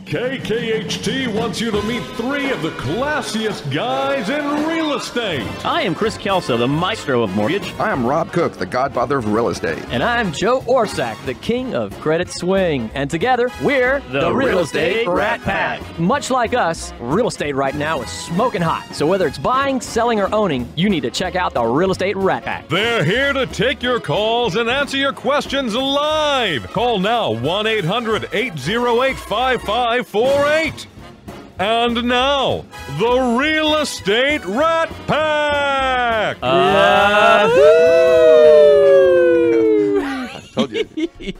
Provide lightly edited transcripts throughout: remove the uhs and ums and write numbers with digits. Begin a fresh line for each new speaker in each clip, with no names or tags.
KKHT wants you to meet three of the classiest guys in real estate.
I am Chris Kelso, the maestro of mortgage.
I am Rob Cook, the godfather of real estate.
And I'm Joe Orsack, the king of credit swing. And together, we're
the Real Estate Rat Pack.
Much like us, real estate right now is smoking hot. So whether it's buying, selling, or owning, you need to check out the Real Estate Rat Pack.
They're here to take your calls and answer your questions live. Call now 1-800-808-5548. And now, the Real Estate Rat Pack!
I told you,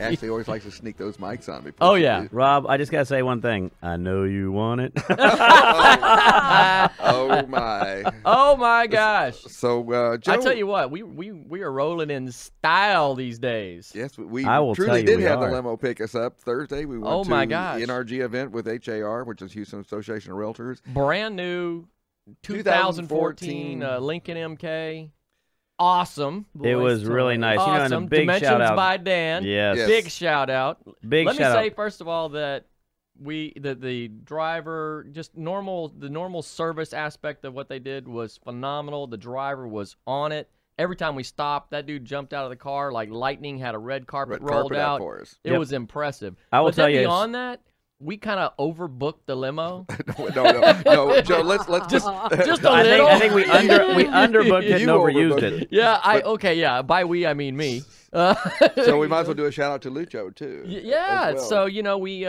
Ashley always likes to sneak those mics on before.
Oh, yeah.
Rob, I just got to say one thing. I know you want it.
Oh, my.
Oh, my gosh.
So, Joe.
I tell you what, we are rolling in style these days.
Yes, we
I will
truly
tell you
did
we
have
are.
the limo pick us up Thursday. We went
Oh,
to
my gosh.
the NRG event with HAR, which is Houston Association of Realtors.
Brand new 2014 Lincoln MK. Awesome.
It was really nice.
Awesome.
You know, and a big
Dimensions
shout out.
by Dan.
Yes.
Yes.
Big shout out.
Big
Let me
shout
say
out.
first of all that the driver, just the normal service aspect of what they did was phenomenal. The driver was on it. Every time we stopped, that dude jumped out of the car like lightning, had a red carpet rolled out.
for us.
It was impressive.
I will
but
tell
then
you,
beyond that, we kind of overbooked the limo.
No, Joe. Let's just
a
I
little.
think we underbooked it and
You
overused
overbooked
it.
Yeah, by we I mean me.
So we might as well do a shout out to Lucho too.
Yeah,
as well.
so we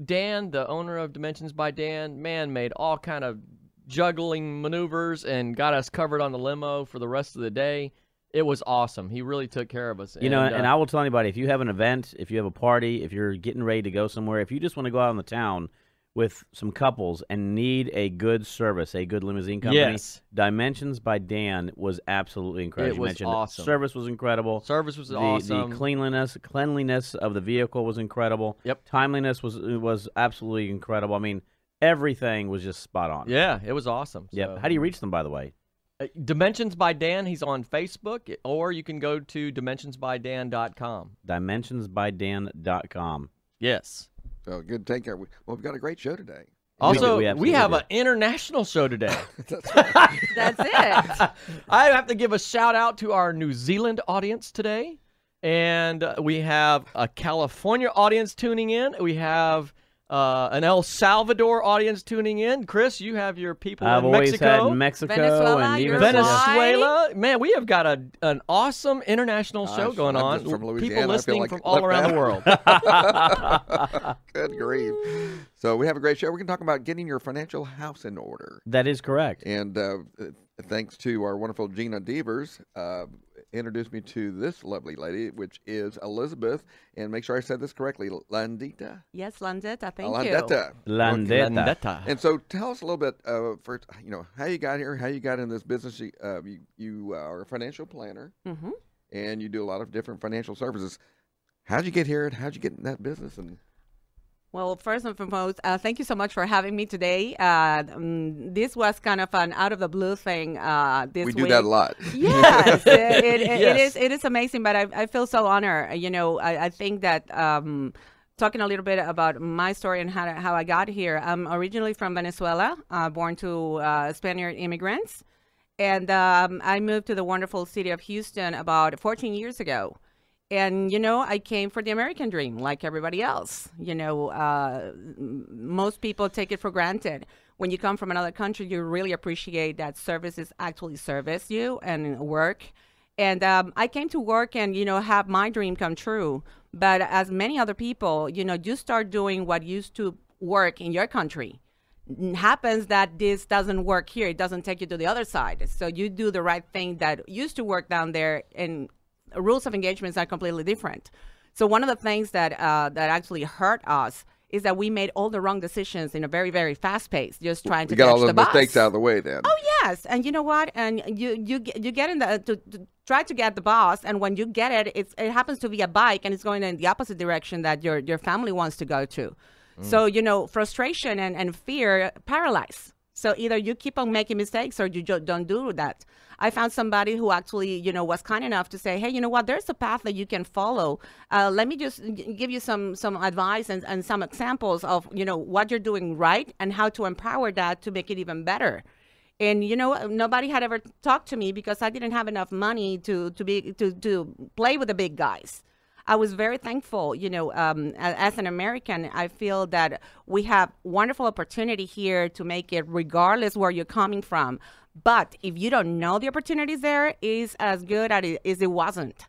Dan, the owner of Dimensions by Dan, man, made all kind of juggling maneuvers and got us covered on the limo for the rest of the day. It was awesome. He really took care of us.
You know, and I will tell anybody, if you have an event, if you have a party, if you're getting ready to go somewhere, if you just want to go out in the town with some couples and need a good service, a good limousine company,
Yes.
Dimensions by Dan was absolutely incredible.
It
You
was
mentioned
awesome.
Service was incredible.
Service was
The
awesome.
cleanliness of the vehicle was incredible.
Yep.
Timeliness was absolutely incredible. I mean, everything was just spot on.
Yeah, it was awesome.
Yep.
So,
How do you reach them, by the way?
Dimensions by Dan, he's on Facebook, or you can go to dimensionsbydan.com.
Dimensionsbydan.com.
Yes.
So good. Take care. We've got a great show today.
Also,
we
we
absolutely
have
do.
an international show today.
That's it.
I have to give a shout out to our New Zealand audience today. And we have a California audience tuning in. We have an El Salvador audience tuning in. Chris, you have your people
I've
in
always
Mexico.
had Mexico
Venezuela,
and even
Uruguay.
Venezuela. Man, we have got an awesome international show going
I'm
on.
just from Louisiana.
People
I feel
listening
like
from
it
all
left
around
out.
the world.
Good grief. So we have a great show. We're going to talk about getting your financial house in order.
That is correct.
And thanks to our wonderful Gina Devers, introduced me to this lovely lady, which is Elizabeth. And make sure I said this correctly, Landeta.
Yes, Landeta. Thank you.
Landeta.
Landeta.
And so tell us a little bit, first, how you got here, how you got in this business. You are a financial planner,
Mm-hmm.
and you do a lot of different financial services. How'd you get here, and how'd you get in that business? And
Well, first and foremost, thank you so much for having me today. This was kind of an out of the blue thing this
we
week.
do that a lot.
Yes,
Yes.
it is amazing, but I feel so honored. I think that talking a little bit about my story and how I got here. I'm originally from Venezuela, born to Spaniard immigrants, and I moved to the wonderful city of Houston about 14 years ago. And, I came for the American dream like everybody else. Most people take it for granted. When you come from another country, you really appreciate that services actually service you and work. And I came to work and, have my dream come true. But as many other people, you start doing what used to work in your country. Happens that this doesn't work here. It doesn't take you to the other side. So you do the right thing that used to work down there, and rules of engagements are completely different. So one of the things that actually hurt us is that we made all the wrong decisions in a very, very fast pace, just trying to
You got
catch
all those
the bus.
mistakes out of the way then.
Oh yes, and you know what? And you get in to try to get the boss, and when you get it, it happens to be a bike, and it's going in the opposite direction that your family wants to go to. So frustration and fear paralyze. So either you keep on making mistakes or you don't do that. I found somebody who actually, was kind enough to say, hey, you know what, there's a path that you can follow. Let me just give you some advice and some examples of, what you're doing right and how to empower that to make it even better. And nobody had ever talked to me because I didn't have enough money to play with the big guys. I was very thankful, as an American, I feel that we have wonderful opportunity here to make it regardless where you're coming from. But if you don't know the opportunities there, is as good as it wasn't.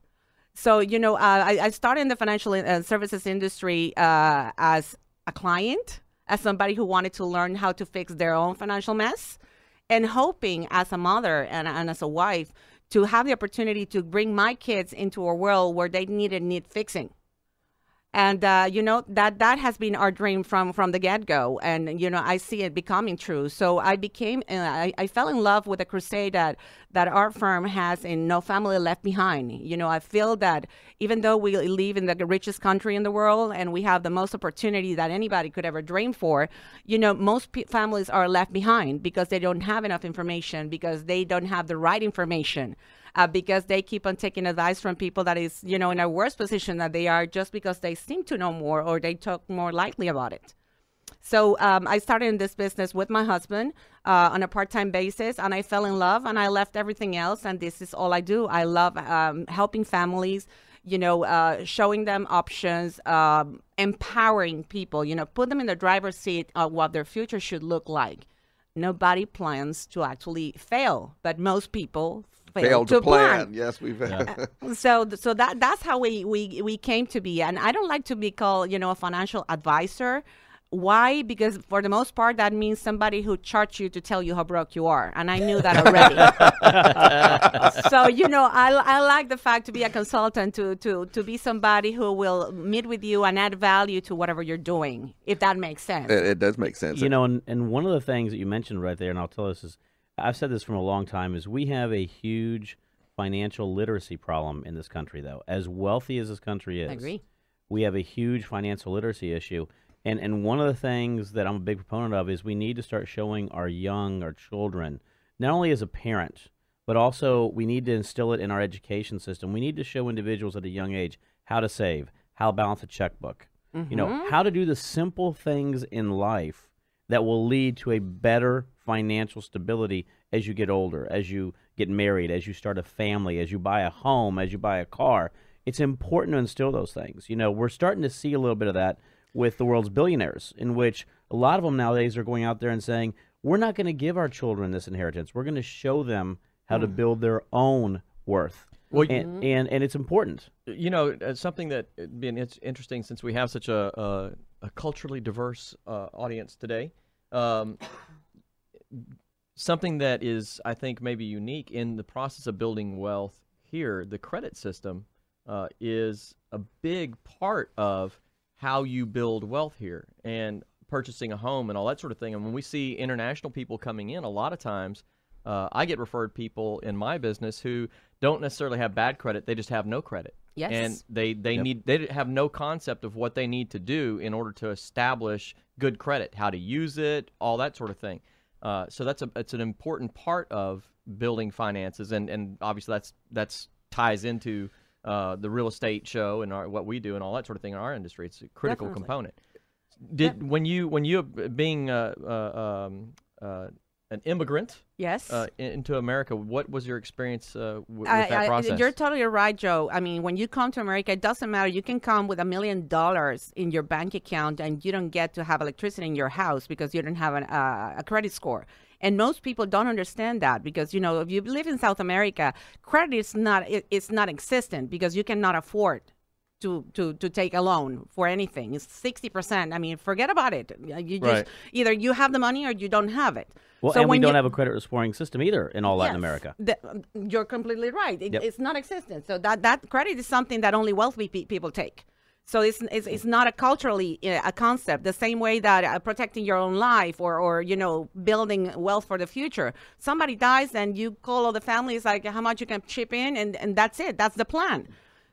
So, I started in the financial services industry as a client, as somebody who wanted to learn how to fix their own financial mess, and hoping as a mother and as a wife to have the opportunity to bring my kids into a world where they need fixing. And, that has been our dream from the get-go. And, I see it becoming true. So I fell in love with the crusade that our firm has in No Family Left Behind. I feel that even though we live in the richest country in the world and we have the most opportunity that anybody could ever dream for, most families are left behind because they don't have enough information, because they don't have the right information. Because they keep on taking advice from people that is, in a worse position than they are just because they seem to know more or they talk more lightly about it. So I started in this business with my husband on a part-time basis, and I fell in love, and I left everything else, and this is all I do. I love helping families, showing them options, empowering people, put them in the driver's seat of what their future should look like. Nobody plans to actually fail, but most people failed to plan.
Yes, we've.
Yeah.
So that's how we came to be. And I don't like to be called, a financial advisor. Why? Because for the most part, that means somebody who charts you to tell you how broke you are. And I knew that already. So, I like the fact to be a consultant, to be somebody who will meet with you and add value to whatever you're doing, if that makes sense.
It does make sense.
And one of the things that you mentioned right there, and I'll tell this is, I've said this from a long time, is we have a huge financial literacy problem in this country, though. As wealthy as this country is,
I agree.
We have a huge financial literacy issue. And one of the things that I'm a big proponent of is we need to start showing our children, not only as a parent, but also we need to instill it in our education system. We need to show individuals at a young age how to save, how to balance a checkbook, how to do the simple things in life that will lead to a better financial stability as you get older, as you get married, as you start a family, as you buy a home, as you buy a car. It's important to instill those things. We're starting to see a little bit of that with the world's billionaires, in which a lot of them nowadays are going out there and saying, we're not going to give our children this inheritance. We're going to show them how to build their own worth. Well, and it's important.
Something that it's interesting, since we have such a culturally diverse audience today. Something that is, I think, maybe unique in the process of building wealth here, the credit system is a big part of how you build wealth here, and purchasing a home and all that sort of thing. And when we see international people coming in, a lot of times I get referred people in my business who don't necessarily have bad credit, they just have no credit.
Yes.
And they have no concept of what they need to do in order to establish good credit, how to use it, all that sort of thing. So it's an important part of building finances, and obviously that's ties into the real estate show and what we do and all that sort of thing in our industry. It's a critical component. When you being an immigrant,
yes,
into America, what was your experience with that process?
You're totally right, Joe. I mean, when you come to America, it doesn't matter. You can come with $1 million in your bank account, and you don't get to have electricity in your house because you don't have a credit score. And most people don't understand that, because, if you live in South America, credit is not existent, because you cannot afford to take a loan for anything. It's 60%. I mean, forget about it. You just either you have the money or you don't have it.
Well, so and we don't have a credit scoring system either in all Latin America.
You're completely right. It's not existent. So that credit is something that only wealthy people take. So it's not a culturally a concept, the same way that protecting your own life or building wealth for the future. Somebody dies and you call all the families, like, how much you can chip in, and that's it. That's the plan.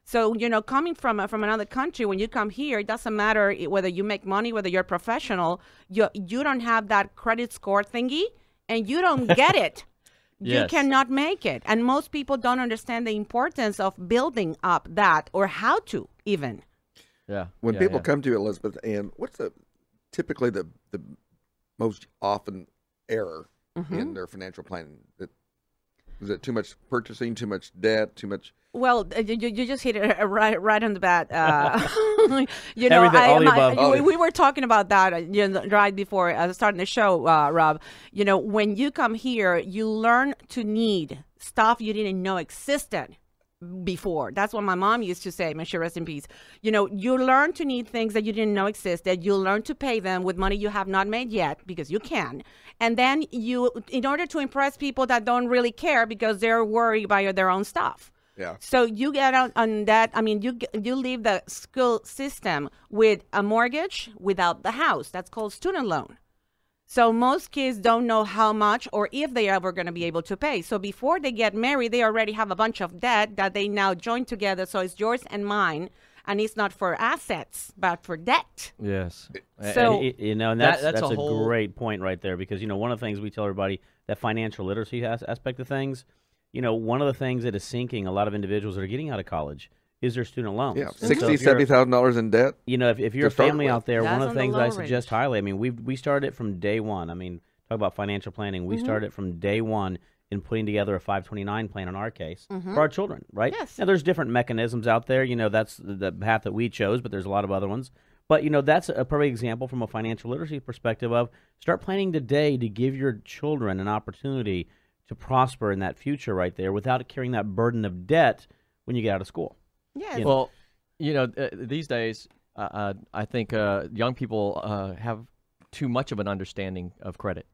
So, coming from another country, when you come here, it doesn't matter whether you make money, whether you're a professional, you don't have that credit score thingy. and you don't get it, you
Yes.
cannot make it. And most people don't understand the importance of building up that, or how to even.
Yeah.
When
yeah,
people
yeah.
come to you, Elizabeth, and what's typically the most often error in their financial planning? Is it too much purchasing, too much debt, too much?
Well, you just hit it right on the bat. You know,
Everything, all the above.
we were talking about that right before starting the show, Rob. You know, when you come here, you learn to need stuff you didn't know existed before. That's what my mom used to say. May she rest in peace. You know, you learn to need things that you didn't know existed. You learn to pay them with money you have not made yet, because you can. And then you, in order to impress people that don't really care because they're worried by their own stuff.
Yeah.
So you get out on that. I mean, you leave the school system with a mortgage without the house. That's called student loan. So most kids don't know how much or if they are ever going to be able to pay. So before they get married, they already have a bunch of debt that they now join together. So it's yours and mine, and it's not for assets, but for debt.
Yes.
So-
You know, and that's
that's
a
a whole-
great point right there, because, you know, one of the things we tell everybody, that financial literacy aspect of things, you know, one of the things that is sinking a lot of individuals that are getting out of college is their student loans.
Yeah,
And so if you're-
$70,000 in debt.
You know, if you're a
to start
family
with.
out there,
That's
one of
on
the
the
things I
low
suggest highly, I mean, we started it from day one. I mean, talk about financial planning. We started it from day one in putting together a 529 plan in our case for our children, right?
Yes.
Now, there's different mechanisms out there. You know, that's the path that we chose, but there's a lot of other ones. But, you know, that's a perfect example from a financial literacy perspective of start planning today to give your children an opportunity to prosper in that future right there without carrying that burden of debt when you get out of school.
Yes.
You know.
Well, you know, these days, I think young people have too much of an understanding of credit.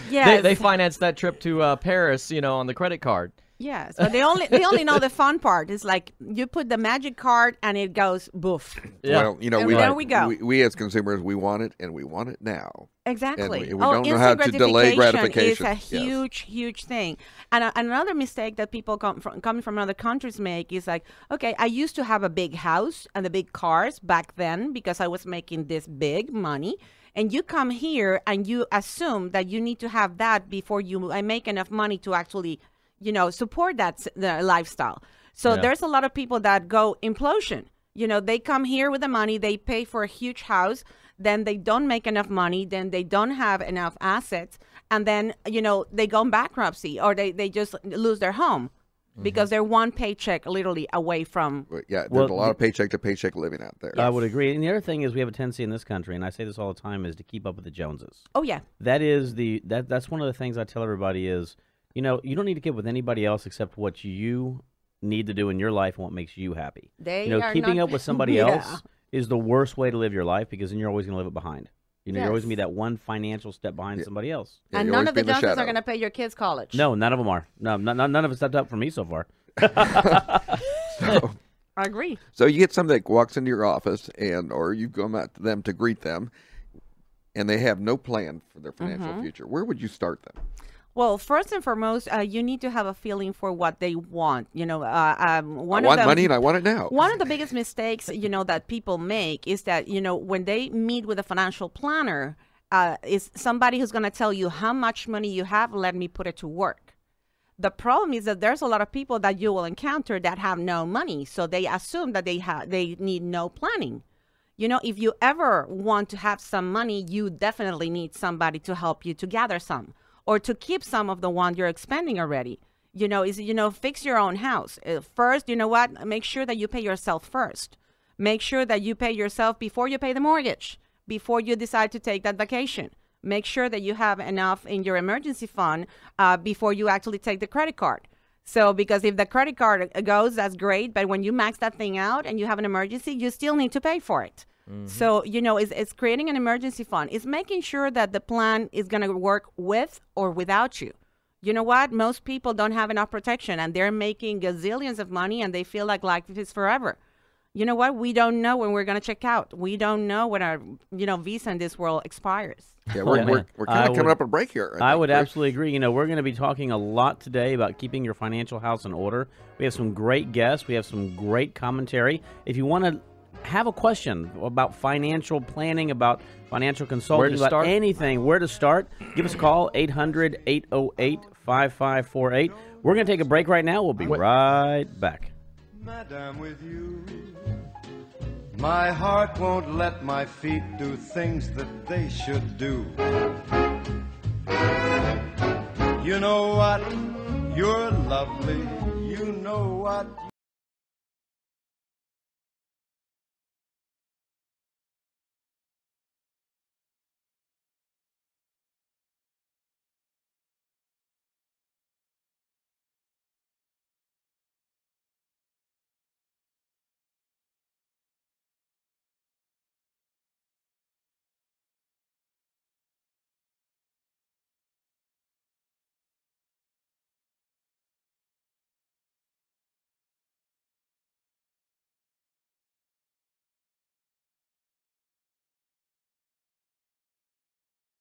Yes.
They finance that trip to Paris, you know, on the credit card.
Yes, but they only know the fun part. It's like you put the magic card and it goes boof.
Yeah.
Well, you know,
And
we,
there we go.
we as consumers, we want it, and we want it now.
Exactly.
And we don't know how to delay gratification.
It's a
Yes.
huge thing. And another mistake that people coming from other countries make is like, okay, I used to have a big house and the big cars back then because I was making this big money. And you come here and you assume that you need to have that before you make enough money to actually, you know, support the lifestyle. So
Yeah.
there's a lot of people that go implosion. You know, they come here with the money, they pay for a huge house, then they don't make enough money, then they don't have enough assets, and then, you know, they go in bankruptcy or they just lose their home because they're one paycheck literally away from.
But yeah, there's
Well,
a lot of paycheck to paycheck living out there.
I would agree. And the other thing is we have a tendency in this country, and I say this all the time, is to keep up with the Joneses.
Oh, yeah.
That is that's one of the things I tell everybody is, you know, you don't need to keep with anybody else except what you need to do in your life and what makes you happy.
They
You know,
are
keeping
not-
up with somebody
Yeah.
else is the worst way to live your life, because then you're always going to live it behind. You know, you're always
Yes.
going to be that one financial step behind somebody else.
Yeah,
And
you
none
always
of
be
the
in the
Johnsons are
shadow.
going to pay your kids' college.
No, none of them are. No, none of it stepped up for me so far.
So,
I agree.
so you get somebody that walks into your office, or you go out to them to greet them, and they have no plan for their financial future. Where would you start them?
Well, first and foremost, you need to have a feeling for what they want. You know,
I
one
want
of the,
money and I want it now.
One of the biggest mistakes, you know, that people make is that, you know, when they meet with a financial planner, is somebody who's going to tell you how much money you have, let me put it to work. The problem is that there's a lot of people that you will encounter that have no money, so they assume that they need no planning. You know, if you ever want to have some money, you definitely need somebody to help you to gather some, or to keep some of the one you're expending already. You know, fix your own house. First, you know what? Make sure that you pay yourself first. Make sure that you pay yourself before you pay the mortgage, before you decide to take that vacation. Make sure that you have enough in your emergency fund before you actually take the credit card. So, because if the credit card goes, that's great. But when you max that thing out and you have an emergency, you still need to pay for it. So, you know, it's creating an emergency fund. It's making sure that the plan is going to work with or without you. You know what? Most people don't have enough protection, and they're making gazillions of money, and they feel like life is forever. You know what? We don't know when we're going to check out. We don't know when our, you know, visa in this world expires.
Yeah, we're kind of coming up on a break here.
I
think,
would
Chris.
absolutely agree. You know, we're going to be talking a lot today about keeping your financial house in order. We have some great guests. We have some great commentary. If you want to have a question about financial planning, about financial consulting, about
start?
anything, where to start, give us a call, 800-808-5548. We're going to take a break right now. We'll be right back.
Madam, with you, my heart won't let my feet do things that they should do. You know what? You're lovely. You know what?